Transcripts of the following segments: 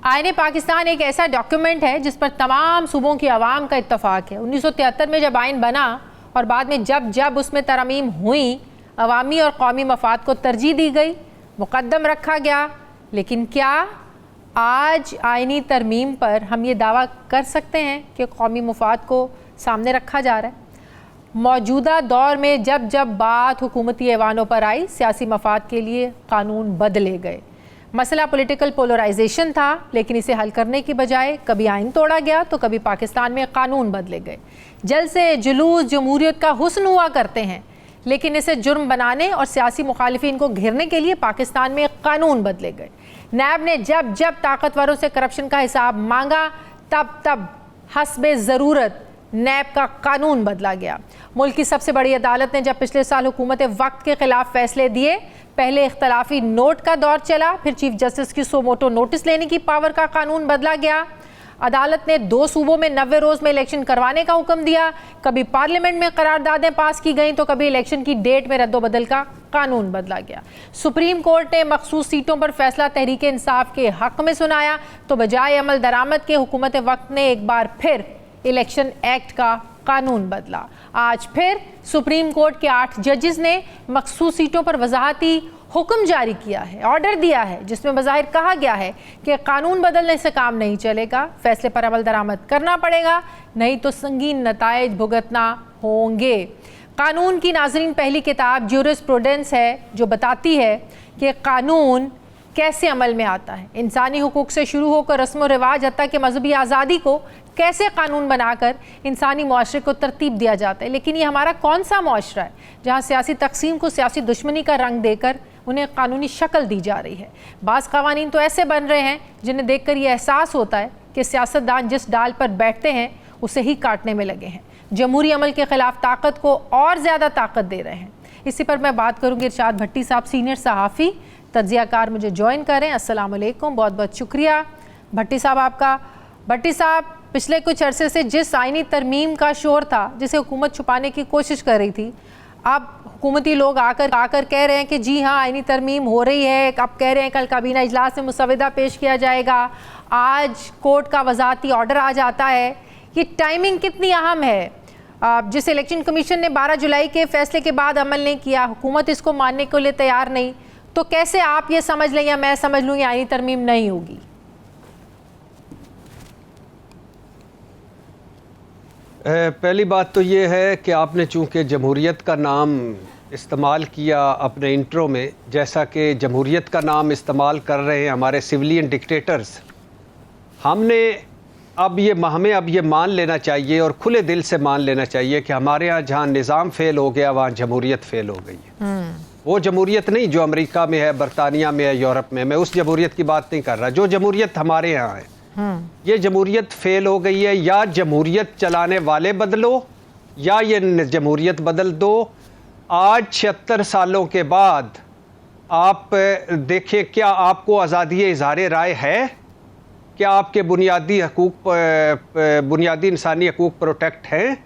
आईने पाकिस्तान एक ऐसा डॉक्यूमेंट है जिस पर तमाम सूबों की आवाम का इत्तफाक है। 1973 में जब आइन बना और बाद में जब जब उसमें तरमीम हुई, अवामी और कौमी मफाद को तरजीह दी गई, मुकद्दम रखा गया। लेकिन क्या आज आइनी तरमीम पर हम ये दावा कर सकते हैं कि कौमी मफाद को सामने रखा जा रहा है? मौजूदा दौर में जब जब बात हुकूमती ऐवानों पर आई, सियासी मफाद के लिए कानून बदले गए। मसला पॉलिटिकल पोलराइजेशन था, लेकिन इसे हल करने की बजाय कभी आइन तोड़ा गया तो कभी पाकिस्तान में कानून बदले गए। जल्द से जुलूस जमहूरियत का हुस्न हुआ करते हैं, लेकिन इसे जुर्म बनाने और सियासी मुखालिफिन को घेरने के लिए पाकिस्तान में कानून बदले गए। नैब ने जब जब ताकतवरों से करप्शन का हिसाब मांगा, तब तब हस्बे ज़रूरत नैब का कानून बदला गया। मुल्क की सबसे बड़ी अदालत ने जब पिछले साल हुकूमत वक्त के खिलाफ फैसले दिए, पहले इख्तलाफी नोट का दौर चला, फिर चीफ जस्टिस की सो मोटो नोटिस लेने की पावर का कानून बदला गया। अदालत ने 2 सूबों में 90 रोज़ में इलेक्शन करवाने का हुक्म दिया। कभी पार्लियामेंट में करारदादें पास की गईं तो कभी इलेक्शन की डेट में रद्दोबदल का कानून बदला गया। सुप्रीम कोर्ट ने मखसूस सीटों पर फैसला तहरीक इंसाफ के हक में सुनाया तो बजाय अमल दरामद के हुकूमत वक्त ने एक बार फिर इलेक्शन एक्ट का कानून बदला। आज फिर सुप्रीम कोर्ट के 8 जजेस ने मखसूस सीटों पर वजाहती हुक्म जारी किया है, ऑर्डर दिया है, जिसमें बज़ाहिर कहा गया है कि कानून बदलने से काम नहीं चलेगा, फैसले पर अमल दरामद करना पड़ेगा, नहीं तो संगीन नताइज भुगतना होंगे। कानून की नाज़रीन पहली किताब ज्यूरिस्प्रूडेंस है, जो बताती है कि कानून कैसे अमल में आता है। इंसानी हुकूक से शुरू होकर रस्म व रिवाज हत्ता कि मजहबी आज़ादी को कैसे कानून बनाकर इंसानी मुआशरे को तरतीब दिया जाता है। लेकिन ये हमारा कौन सा मुआशरा है जहाँ सियासी तकसीम को सियासी दुश्मनी का रंग देकर उन्हें कानूनी शक्ल दी जा रही है। बाज़ क़वानीन तो ऐसे बन रहे हैं जिन्हें देखकर ये एहसास होता है कि सियासतदान जिस डाल पर बैठते हैं उसे ही काटने में लगे हैं। जमहूरी अमल के ख़िलाफ़ ताकत को और ज़्यादा ताकत दे रहे हैं। इसी पर मैं बात करूँगी। इरशाद भट्टी साहब सीनियर सहाफ़ी तज्ज़ियाकार मुझे ज्वाइन करें। अस्सलाम वालेकुम, बहुत बहुत शुक्रिया भट्टी साहब आपका। भट्टी साहब, पिछले कुछ अरसे से जिस आइनी तरमीम का शोर था, जिसे हुकूमत छुपाने की कोशिश कर रही थी, अब हुकूमती लोग आकर कह रहे हैं कि जी हाँ आइनी तरमीम हो रही है। अब कह रहे हैं कल काबीना इजलास में मुसवदा पेश किया जाएगा, आज कोर्ट का वजाती ऑर्डर आ जाता है। ये टाइमिंग कितनी अहम है? जिस इलेक्शन कमीशन ने 12 जुलाई के फैसले के बाद अमल नहीं किया, हुकूमत इसको मानने के लिए तैयार नहीं, तो कैसे आप ये समझ लें या मैं समझ लूँ ये आइनी तरमीम नहीं होगी? पहली बात तो ये है कि आपने चूँकि जमहूरियत का नाम इस्तेमाल किया अपने इंट्रो में, जैसा कि जमहूरियत का नाम इस्तेमाल कर रहे हैं हमारे सिविलियन डिक्टेटर्स, हमें अब ये मान लेना चाहिए और खुले दिल से मान लेना चाहिए कि हमारे यहाँ जहाँ निज़ाम फ़ेल हो गया वहाँ जमहूरियत फ़ेल हो गई है। वो जमहूरियत नहीं जो अमेरिका में है, बरतानिया में है, यूरोप में। मैं उस जमहूरियत की बात नहीं कर रहा। जो जमहूरियत हमारे यहाँ है, ये जमहूरियत फेल हो गई है। या जमहूरियत चलाने वाले बदलो या ये जमहूरियत बदल दो। आज 76 सालों के बाद आप देखें, क्या आपको आज़ादी इज़हार राय है? क्या आपके बुनियादी हकूक़, बुनियादी इंसानी हकूक़ प्रोटेक्ट हैं?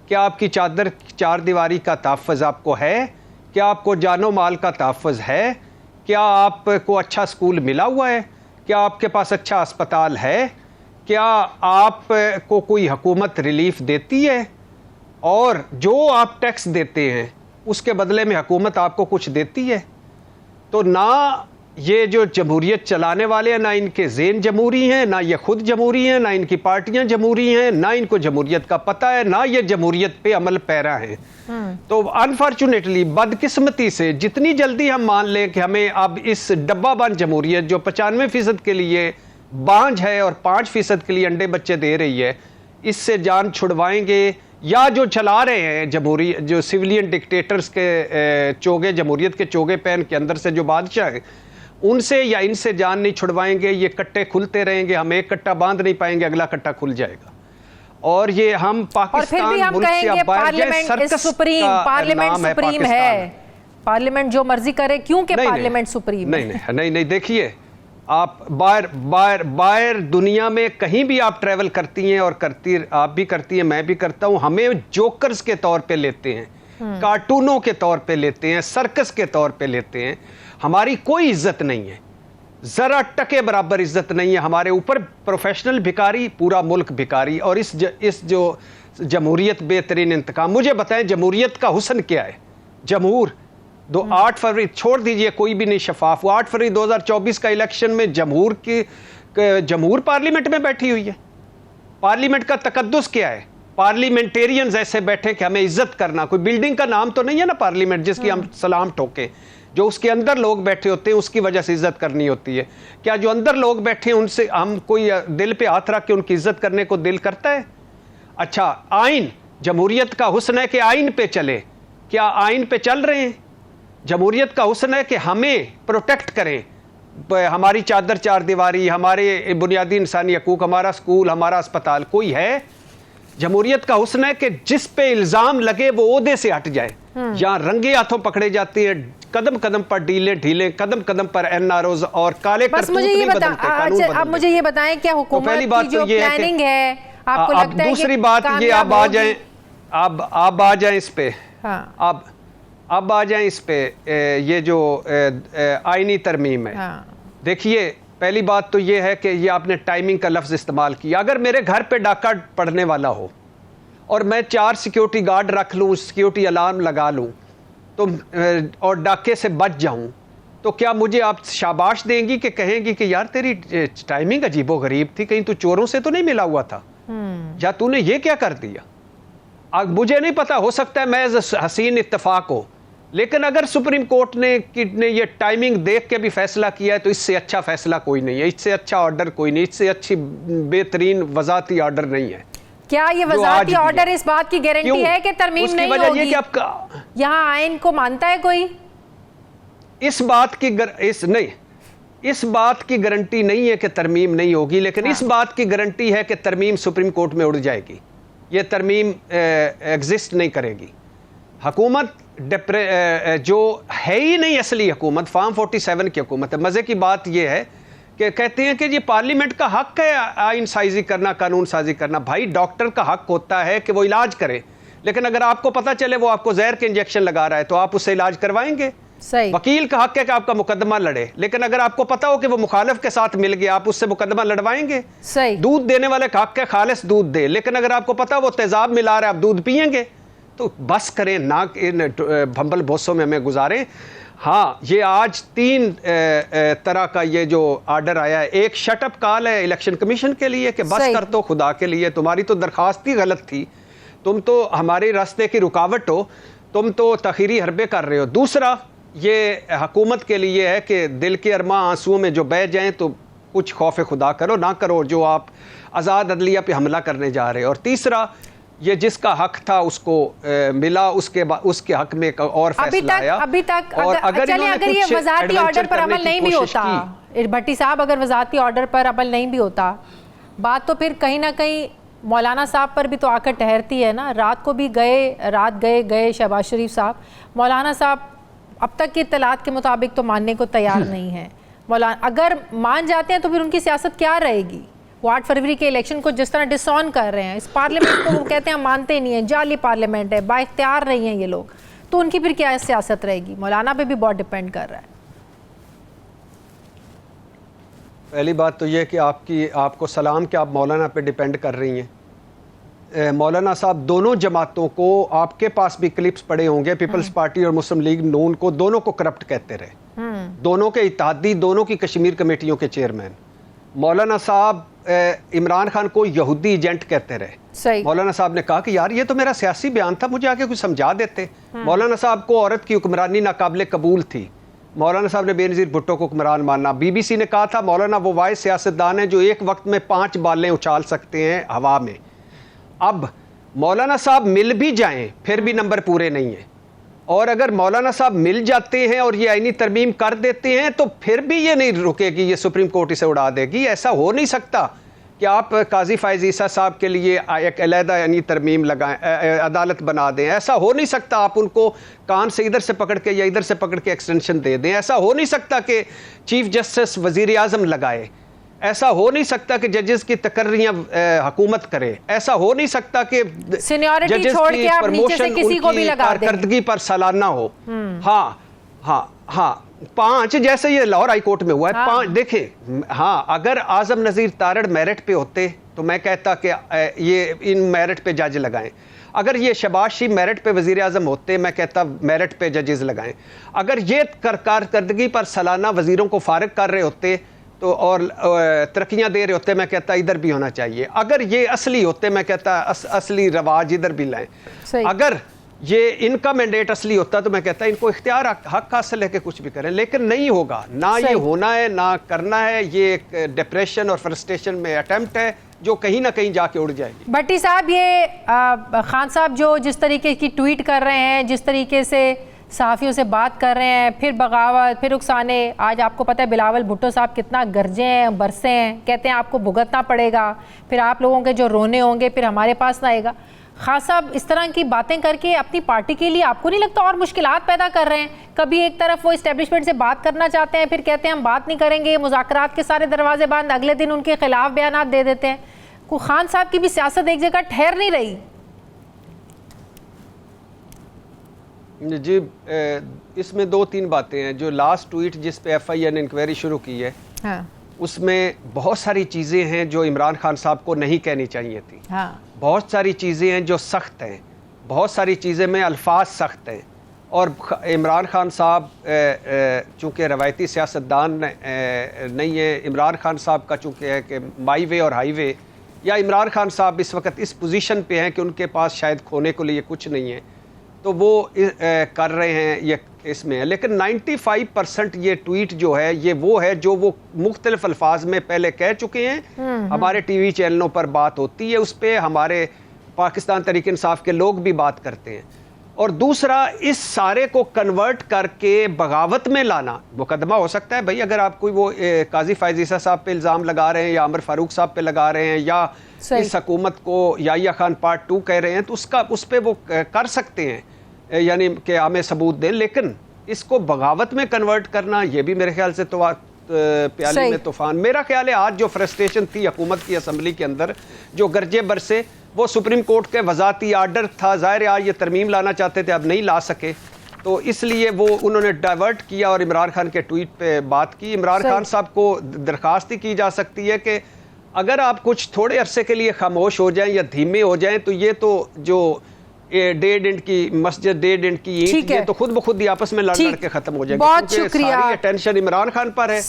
क्या आपकी चार दीवारी का तहफ़्फ़ुज़ आपको है? क्या आपको जानो माल का तहफ़्फ़ुज़ है? क्या आपको अच्छा स्कूल मिला हुआ है? क्या आपके पास अच्छा अस्पताल है? क्या आपको कोई हुकूमत रिलीफ देती है? और जो आप टैक्स देते हैं उसके बदले में हुकूमत आपको कुछ देती है? तो ना ये जो जमहूरियत चलाने वाले हैं, ना इनके ज़ेन जमहूरी हैं, ना ये खुद जमहूरी हैं, ना इनकी पार्टियां जमहूरी हैं, ना इनको जमहूरियत का पता है, ना ये जमहूरियत पे अमल पैरा हैं। तो अनफॉर्चुनेटली, बदकिस्मती से, जितनी जल्दी हम मान लें कि हमें अब इस डब्बा बंद जमहूरियत जो 95% के लिए बांझ है और 5% के लिए अंडे बच्चे दे रही है, इससे जान छुड़वाएंगे, या जो चला रहे हैं जमहूरी, जो सिविलियन डिक्टेटर्स के चोगे, जमहूरियत के चोगे पहन के अंदर से जो बादशाह हैं, उनसे या इनसे जान नहीं छुड़वाएंगे। ये कट्टे खुलते रहेंगे, हम एक कट्टा बांध नहीं पाएंगे, अगला कट्टा खुल जाएगा। और ये हम पाकिस्तान मुल्क से अब बाहर गए, सर्कस सुप्रीम, पार्लियामेंट सुप्रीम है, पार्लियामेंट जो मर्जी करे, क्योंकि पार्लियामेंट सुप्रीम है। नहीं, देखिए, आप बाहर दुनिया में कहीं भी आप ट्रैवल करती हैं, और आप भी करती हैं, मैं भी करता हूं, हमें जोकर्स के तौर पे लेते हैं, कार्टूनों के तौर पे लेते हैं, सर्कस के तौर पे लेते हैं। हमारी कोई इज्जत नहीं है। ज़रा टके बराबर इज्जत नहीं है हमारे ऊपर। प्रोफेशनल भिखारी, पूरा मुल्क भिखारी। और इस जो जमहूरियत बेहतरीन इंतकाम, मुझे बताएं जमहूरियत का हुस्न क्या है? जमहूर 8 फरवरी, छोड़ दीजिए कोई भी नहीं शफाफ, 8 फरवरी 2024 का इलेक्शन में जमहूर पार्लियामेंट में बैठी हुई है। पार्लियामेंट का तकद्दुस क्या है? पार्लियामेंटेरियंस ऐसे बैठे कि हमें इज्जत करना, कोई बिल्डिंग का नाम तो नहीं है ना पार्लियामेंट जिसकी हम सलाम ठोके। जो उसके अंदर लोग बैठे होते हैं उसकी वजह से इज्जत करनी होती है। क्या जो अंदर लोग बैठे हैं उनसे हम कोई दिल पे हाथ रख के उनकी इज्जत करने को दिल करता है? अच्छा, आइन, जमहूरियत का हुस्न है कि आइन पे चले। क्या आइन पे चल रहे हैं? जमहूरियत का हुस्न है कि हमें प्रोटेक्ट करें, हमारी चादर चार दीवारी, हमारे बुनियादी इंसानी हकूक, हमारा स्कूल, हमारा अस्पताल। कोई है? जमहूरियत का हुस्न है कि जिस पे इल्जाम लगे वो ओहदे से हट जाए। जहां रंगे हाथों पकड़े जाते हैं, कदम कदम पर ढीले, कदम कदम पर एनआरओज और काले करतूत नहीं बदलते, कानून बदलते। अब मुझे ये बताएं, क्या हुकूमत पहली बात की जो तो ये प्लानिंग है आपको लगता है कि दूसरी बात ये आप आ जाएं, आप आ जाएं इस पे। हाँ। अब आ जाएं इस पे, ये जो आईनी तरमीम है। हाँ। देखिए, पहली बात तो ये है कि ये आपने टाइमिंग का लफ्ज़ इस्तेमाल किया। अगर मेरे घर पे डाका पड़ने वाला हो और मैं 4 सिक्योरिटी गार्ड रख लूँ, सिक्योरिटी अलार्म लगा लूँ तो और डाके से बच जाऊँ, तो क्या मुझे आप शाबाश देंगी कि कहेंगी कि यार तेरी टाइमिंग अजीबो गरीब थी, कहीं तू चोरों से तो नहीं मिला हुआ था, या तूने ये क्या कर दिया? अब मुझे नहीं पता, हो सकता है मैं हसीन इत्तेफाक हो, लेकिन अगर सुप्रीम कोर्ट ने ये टाइमिंग देख के भी फैसला किया है तो इससे अच्छा फैसला कोई नहीं है, इससे अच्छा ऑर्डर कोई नहीं, इससे अच्छी बेहतरीन वज़ाती ऑर्डर नहीं है। क्या ये वज़ाती ऑर्डर इस बात की गारंटी है कि तरमीम नहीं होगी? कि आपका यहाँ आइन को मानता है कोई? इस बात की गारंटी नहीं है कि तरमीम नहीं होगी, लेकिन इस बात की गारंटी है कि तरमीम सुप्रीम कोर्ट में उड़ जाएगी। ये तरमीम एग्जिस्ट नहीं करेगी। हुकूमत जो है ही नहीं असली हुकूमत, फार्म 47 की हुकूमत है। मज़े की बात यह है कि कहते हैं कि ये पार्लियामेंट का हक है आइन साजी करना, कानून साजी करना। भाई, डॉक्टर का हक होता है कि वो इलाज करे, लेकिन अगर आपको पता चले वो आपको जहर के इंजेक्शन लगा रहा है तो आप उससे इलाज करवाएंगे। सही। वकील का हक है कि आपका मुकदमा लड़े, लेकिन अगर आपको पता हो कि वो मुखालिफ के साथ मिल गया, आप उससे मुकदमा लड़वाएंगे। सही। दूध देने वाले का हक है खालिस दूध दे, लेकिन अगर आपको पता वो तेजाब मिला रहा है, आप दूध पिएंगे। तो बस करें ना, इन भंबल भोसों में हमें गुजारें। हाँ, ये आज 3 तरह का ये जो ऑर्डर आया है। एक शटअप कॉल है इलेक्शन कमीशन के लिए कि बस कर दो खुदा के लिए, तुम्हारी तो दरखास्त ही गलत थी, तुम तो हमारे रास्ते की रुकावट हो, तुम तो तखीरी हरबे कर रहे हो। दूसरा ये हुकूमत के लिए है कि दिल के अरमा आंसुओं में जो बह जाएं तो कुछ खौफ खुदा करो ना करो जो आप आज़ाद अदलिया पे हमला करने जा रहे हो। और तीसरा, ये जिसका हक था उसको मिला, उसके हक में एक और फैसला आया। अभी तक अगर ये वज़ाती ऑर्डर पर अमल नहीं भी होता, भट्टी साहब, अगर वज़ाती ऑर्डर पर अमल नहीं भी होता, बात तो फिर कहीं ना कहीं मौलाना साहब पर भी तो आकर ठहरती है ना। रात को भी गए शहबाज शरीफ साहब। मौलाना साहब अब तक की इत्तलात के मुताबिक तो मानने को तैयार नहीं है। मौलाना अगर मान जाते हैं तो फिर उनकी सियासत क्या रहेगी? वो 8 फरवरी के इलेक्शन को जिस तरह डिसऑन कर रहे हैं, इस पार्लियामेंट को वो कहते हैं हम मानते नहीं हैं, जाली पार्लियामेंट है, बाइख्तियार नहीं है ये लोग, तो उनकी फिर क्या सियासत रहेगी? मौलाना पे भी बहुत डिपेंड कर रहा है। पहली बात तो ये कि आपको सलाम कि आप मौलाना पे डिपेंड कर रही हैं। मौलाना साहब दोनों जमातों को, आपके पास भी क्लिप्स पड़े होंगे, पीपल्स पार्टी और मुस्लिम लीग नून को, दोनों को करप्ट कहते रहे, दोनों के इत्तेहादी, दोनों की कश्मीर कमेटियों के चेयरमैन। मौलाना साहब इमरान खान को यहूदी एजेंट कहते रहे। मौलाना साहब ने कहा कि यार ये तो मेरा सियासी बयान था, मुझे आके कुछ समझा देते। मौलाना साहब को औरत की हुक्मरानी नाकाबिले कबूल थी, मौलाना साहब ने बेनज़ीर भुट्टो को हुक्मरान माना। BBC ने कहा था मौलाना वो वाहिद सियासतदान है जो एक वक्त में 5 बालें उछाल सकते हैं हवा में। अब मौलाना साहब मिल भी जाएं फिर भी नंबर पूरे नहीं है, और अगर मौलाना साहब मिल जाते हैं और ये आईनी तरमीम कर देते हैं तो फिर भी ये नहीं रुकेगी, ये सुप्रीम कोर्ट इसे उड़ा देगी। ऐसा हो नहीं सकता कि आप काजी फायज़ ईसा साहब के लिए एक अलहदा यानी तरमीम लगाएं, अदालत बना दें। ऐसा हो नहीं सकता आप उनको कान से इधर से पकड़ के या इधर से पकड़ के एक्सटेंशन दे दें। ऐसा हो नहीं सकता कि चीफ जस्टिस वज़ीर आज़म लगाए। ऐसा हो नहीं सकता कि जजेस की तकर्रियां हुकूमत करे। ऐसा हो नहीं सकता कि सीनियरिटी छोड़ के आप नीचे से किसी को भी लगा दें, कारकर्दगी पर सालाना हो। हाँ हाँ हाँ, 5 जैसे ये लाहौर हाई कोर्ट में हुआ है। हाँ। 5 देखें, हाँ, अगर आजम नज़ीर तारड़ मेरिट पे होते तो मैं कहता कि ये इन मेरिट पे जज लगाएं। अगर ये शहबाज शरीफ मेरिट पे वज़ीर आज़म होते मैं कहता मेरिट पे जजेस लगाएं। अगर ये कारकर्दगी पर सालाना वज़ीरों को फारिग कर रहे होते तो और तरक्कियाँ दे रहे होते मैं कहता इधर भी होना चाहिए। अगर ये असली होते मैं कहता असली रवाज इधर भी लाएं। अगर ये इनका मैंडेट असली होता तो मैं कहता इनको इख्तियार हक हासिल है कि कुछ भी करें, लेकिन नहीं होगा ना, ये होना है ना करना है। ये एक डिप्रेशन और फ्रस्ट्रेशन में अटेम्प्ट है जो कहीं ना कहीं जाके उड़ जाएगी। भट्टी साहब, ये खान साहब जो जिस तरीके की ट्वीट कर रहे हैं, जिस तरीके से सहाफ़ियों से बात कर रहे हैं, फिर बगावत, फिर उकसाने, आज आपको पता है बिलावल भुट्टो साहब कितना गरजे हैं, बरसे हैं, कहते हैं आपको भुगतना पड़ेगा, फिर आप लोगों के जो रोने होंगे फिर हमारे पास ना आएगा। खान साहब इस तरह की बातें करके अपनी पार्टी के लिए आपको नहीं लगता और मुश्किलात पैदा कर रहे हैं? कभी एक तरफ वो इस्टेब्लिशमेंट से बात करना चाहते हैं, फिर कहते हैं हम बात नहीं करेंगे, मुज़ाकरात के सारे दरवाजे बंद, अगले दिन उनके खिलाफ बयानात दे देते हैं। को खान साहब की भी सियासत एक जगह ठहर नहीं रही। जी, इसमें 2-3 बातें हैं। जो लास्ट ट्वीट जिस पे FIA ने इंक्वायरी शुरू की है, हाँ, उसमें बहुत सारी चीज़ें हैं जो इमरान खान साहब को नहीं कहनी चाहिए थी। हाँ, बहुत सारी चीज़ें हैं जो सख्त हैं, बहुत सारी चीज़ें में अल्फाज सख्त हैं। और इमरान खान साहब चूँकि रवायती सियासतदान नहीं है, इमरान खान साहब का चूँकि है कि माई वे और हाई वे, या इमरान खान साहब इस वक्त इस पोजीशन पे हैं कि उनके पास शायद खोने को लिए कुछ नहीं है, तो वो कर रहे हैं, ये इसमें है। लेकिन 95% ये ट्वीट जो है ये वो है जो वो मुख्तलिफ अल्फाज में पहले कह चुके हैं। हमारे टीवी चैनलों पर बात होती है, उस पर हमारे पाकिस्तान तहरीक इंसाफ के लोग भी बात करते हैं। और दूसरा, इस सारे को कन्वर्ट करके बगावत में लाना मुकदमा हो सकता है भाई। अगर आप कोई वो काजी फैज़ ईसा साहब पे इल्ज़ाम लगा रहे हैं या अमर फारूक साहब पे लगा रहे हैं या इस हुकूमत को याहिया खान पार्ट 2 कह रहे हैं तो उसका उस पर वो कर सकते हैं, यानी कि हमें सबूत दें। लेकिन इसको बगावत में कन्वर्ट करना ये भी मेरे ख्याल से तो प्याली में तूफान। मेरा ख्याल है आज जो फ्रस्ट्रेशन थी हुकूमत की असम्बली के अंदर, जो गरजे बरसे, वो सुप्रीम कोर्ट के वज़ाती आर्डर था। ज़ाहिर आज ये तरमीम लाना चाहते थे, अब नहीं ला सके, तो इसलिए वो उन्होंने डाइवर्ट किया और इमरान खान के ट्वीट पे बात की। इमरान खान साहब को दरख्वास्त की जा सकती है कि अगर आप कुछ थोड़े अरसे के लिए खामोश हो जाएं या धीमे हो जाएं तो ये तो जो डेड एंड की मस्जिद, डेड एंड की ईंट, ये तो खुद ब खुद ही आपस में लड़ के खत्म हो जाएगी। बहुत शुक्रिया। सारी अटेंशन इमरान खान पर है।